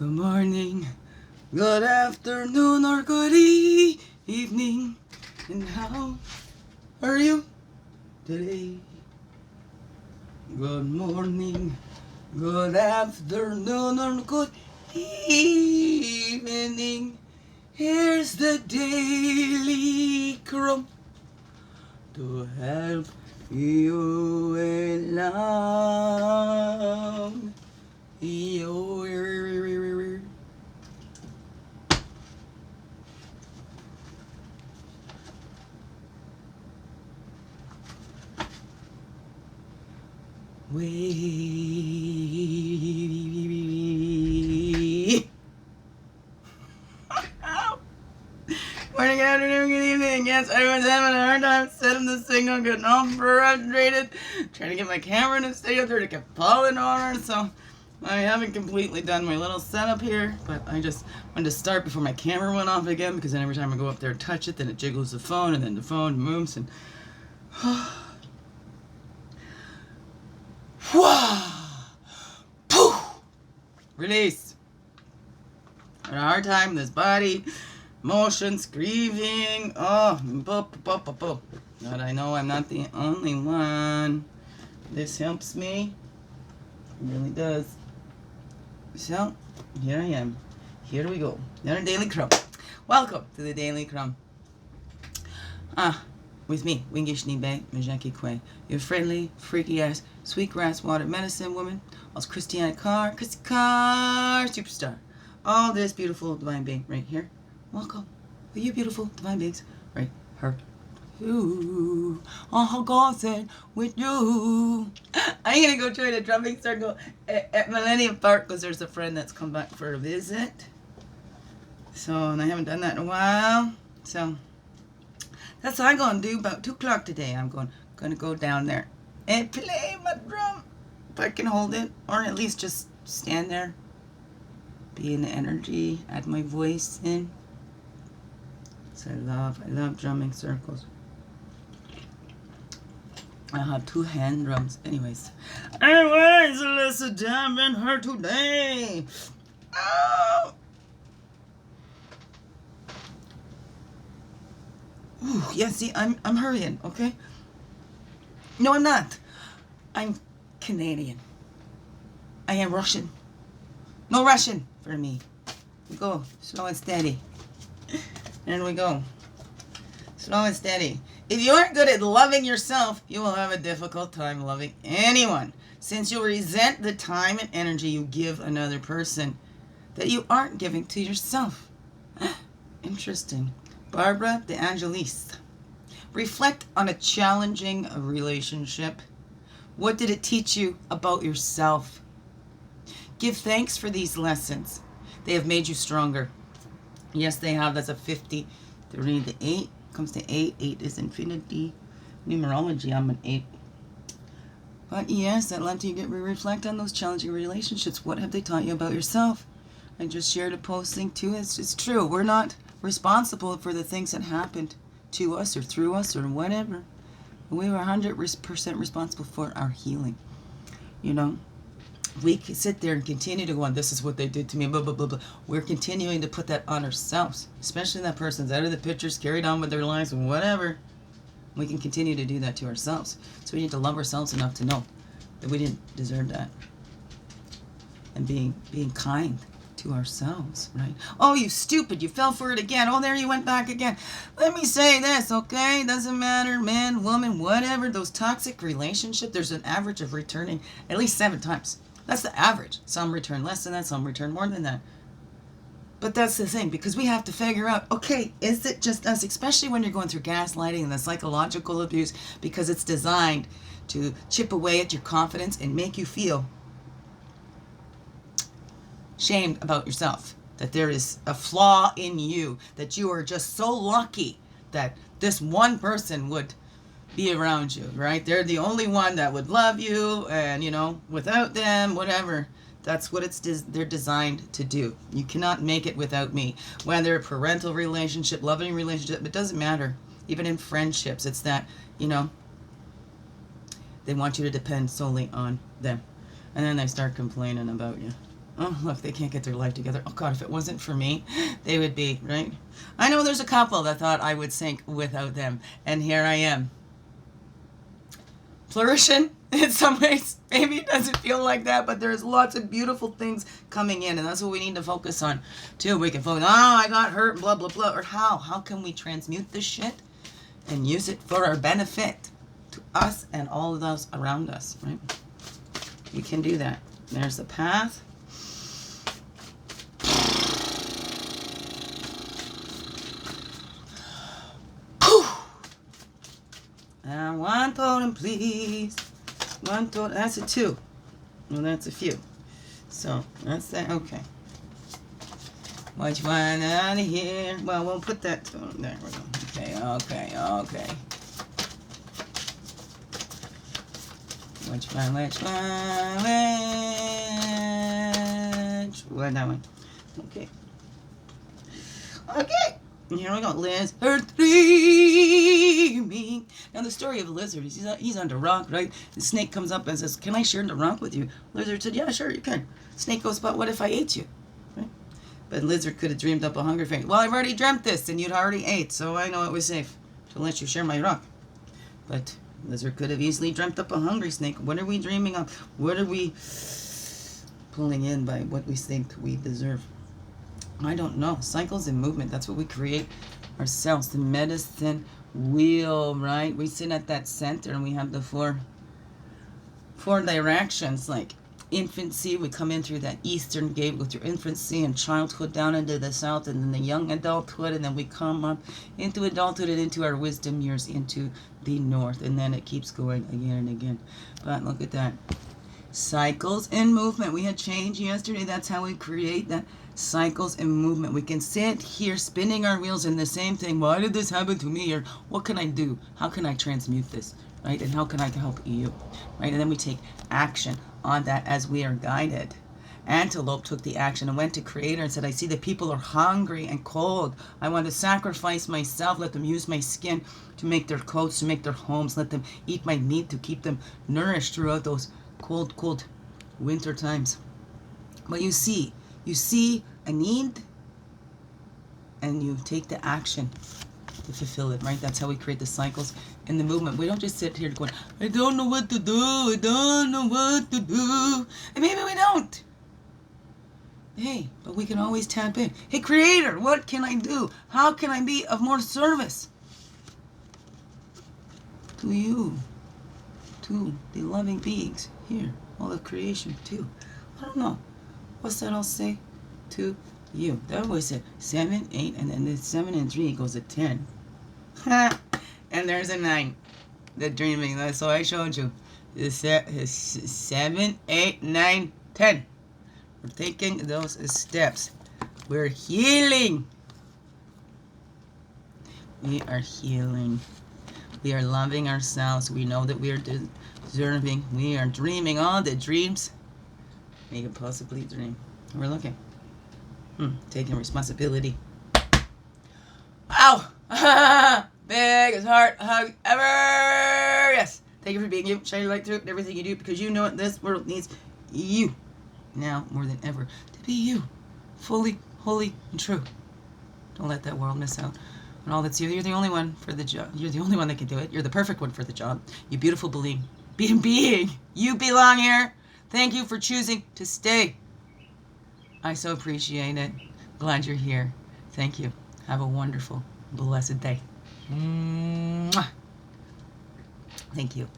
Good morning, good afternoon, or good evening. And how are you today? Good morning, good afternoon, or good evening. Here's the daily CRUMB to help you along. Morning, good afternoon, good evening. Yes, everyone's having a hard time setting this thing up, getting all frustrated, trying to get my camera to stay up there to get falling on her. So I haven't completely done my little setup here, but I just wanted to start before my camera went off again, because then every time I go up there and touch it, then it jiggles the phone, and then the phone moves, and release. I had a hard time with this body, emotions, grieving. But I know I'm not the only one. This helps me. It really does. So, here I am. Here we go. Another Daily CRUMB. Welcome to the Daily CRUMB. With me, Wingishni Bay, Majaki Kwe, your friendly, freaky ass, sweetgrass water medicine woman, also Christiana Christy Carr, superstar. All this beautiful divine being right here. Welcome. Are you beautiful divine beings? Right here. Ooh, oh, God said with you. I'm gonna go try the drumming circle at Millennium Park, because there's a friend that's come back for a visit. So, and I haven't done that in a while. So that's what I'm going to do about 2 o'clock today. I'm going to go down there and play my drum. If I can hold it, or at least just stand there, be in the energy, add my voice in. So I love drumming circles. I have 2 hand drums. Anyways, let's damn her today. Oh! Ooh, yeah, see, I'm hurrying, okay? No, I'm not. I'm Canadian. I am Russian. No Russian for me. We go slow and steady. There we go. Slow and steady. If you aren't good at loving yourself, you will have a difficult time loving anyone, since you'll resent the time and energy you give another person that you aren't giving to yourself. Interesting. Barbara the Angelis. Reflect on a challenging relationship. What did it teach you about yourself? Give thanks for these lessons. They have made you stronger. Yes, they have. That's a 50. The 8 comes to 8. 8 is infinity. Numerology, I'm an 8. But yes, I'd love you to reflect on those challenging relationships. What have they taught you about yourself? I just shared a posting too. It's true. We're not responsible for the things that happened to us or through us or whatever. We were 100% responsible for our healing. You know, we can sit there and continue to go on, this is what they did to me, blah, blah, blah, blah. We're continuing to put that on ourselves, especially that person's out of the pictures, carried on with their lives, whatever. We can continue to do that to ourselves. So we need to love ourselves enough to know that we didn't deserve that. And being kind to ourselves, right? Oh, you stupid, you fell for it again. Oh, there you went back again. Let me say this, okay? Doesn't matter, man, woman, whatever. Those toxic relationships, there's an average of returning at least 7 times. That's the average. Some return less than that, some return more than that. But that's the thing, because we have to figure out, okay, is it just us, especially when you're going through gaslighting and the psychological abuse, because it's designed to chip away at your confidence and make you feel shamed about yourself, that there is a flaw in you, that you are just so lucky that this one person would be around you, right? They're the only one that would love you, and, you know, without them, whatever. That's what they're designed to do. You cannot make it without me. Whether a parental relationship, loving relationship, it doesn't matter. Even in friendships, it's that, you know, they want you to depend solely on them. And then they start complaining about you. Oh, look, they can't get their life together. Oh, God, if it wasn't for me, they would be, right? I know there's a couple that thought I would sink without them, and here I am. Flourishing in some ways. Maybe it doesn't feel like that, but there's lots of beautiful things coming in, and that's what we need to focus on, too. We can focus, oh, I got hurt, blah, blah, blah, or how? How can we transmute this shit and use it for our benefit to us and all of those around us, right? We can do that. There's the path. And one totem, please. One totem. That's a 2. Well, that's a few. So, that's that. Okay. Which one out of here? Well, we'll put that totem. There we go. Okay, okay, okay. Which one? Which one? That one. Okay. Okay. And here we go. Lizard dreaming. Now the story of the lizard is he's under rock, right? The snake comes up and says, "Can I share the rock with you?" Lizard said, "Yeah, sure, you can." Snake goes, "But what if I ate you?" Right? But lizard could have dreamed up a hunger thing. Well, I've already dreamt this, and you'd already ate, so I know it was safe to let you share my rock. But lizard could have easily dreamt up a hungry snake. What are we dreaming of? What are we pulling in by what we think we deserve? I don't know. Cycles and movement. That's what we create ourselves. The medicine wheel, right? We sit at that center and we have the four directions. Like infancy, we come in through that eastern gate with your infancy and childhood down into the south, and then the young adulthood, and then we come up into adulthood and into our wisdom years into the north, and then it keeps going again and again. But look at that. Cycles and movement. We had change yesterday. That's how we create that. Cycles and movement. We can sit here spinning our wheels in the same thing. Why did this happen to me? Or what can I do? How can I transmute this? Right? And how can I help you? Right? And then we take action on that as we are guided. Antelope took the action and went to Creator and said, I see the people are hungry and cold. I want to sacrifice myself. Let them use my skin to make their coats, to make their homes. Let them eat my meat to keep them nourished throughout those cold winter times. But you see a need and you take the action to fulfill it, right? That's how we create the cycles and the movement. We don't just sit here going, I don't know what to do, I don't know what to do. And maybe we don't. Hey, but we can always tap in. Hey, Creator, what can I do? How can I be of more service to you, to the loving beings here, all of creation too? I don't know. What's that all say? To you. That was a 7, 8, and then the 7 and 3 goes to 10. And there's a 9. The dreaming. That's what I showed you. Is 7, 8, 9, 10. We're taking those steps. We're healing. We are healing. We are loving ourselves. We know that we are deserving. We are dreaming all the dreams you can possibly dream. We're looking. Taking responsibility. Ow! Biggest heart hug ever! Yes! Thank you for being you. Shine your light through everything you do, because you know this world needs you now more than ever to be you. Fully, holy, and true. Don't let that world miss out on all that's you. You're the only one for the job. You're the only one that can do it. You're the perfect one for the job. You beautiful being. You belong here. Thank you for choosing to stay. I so appreciate it. Glad you're here. Thank you. Have a wonderful, blessed day. Mwah. Thank you.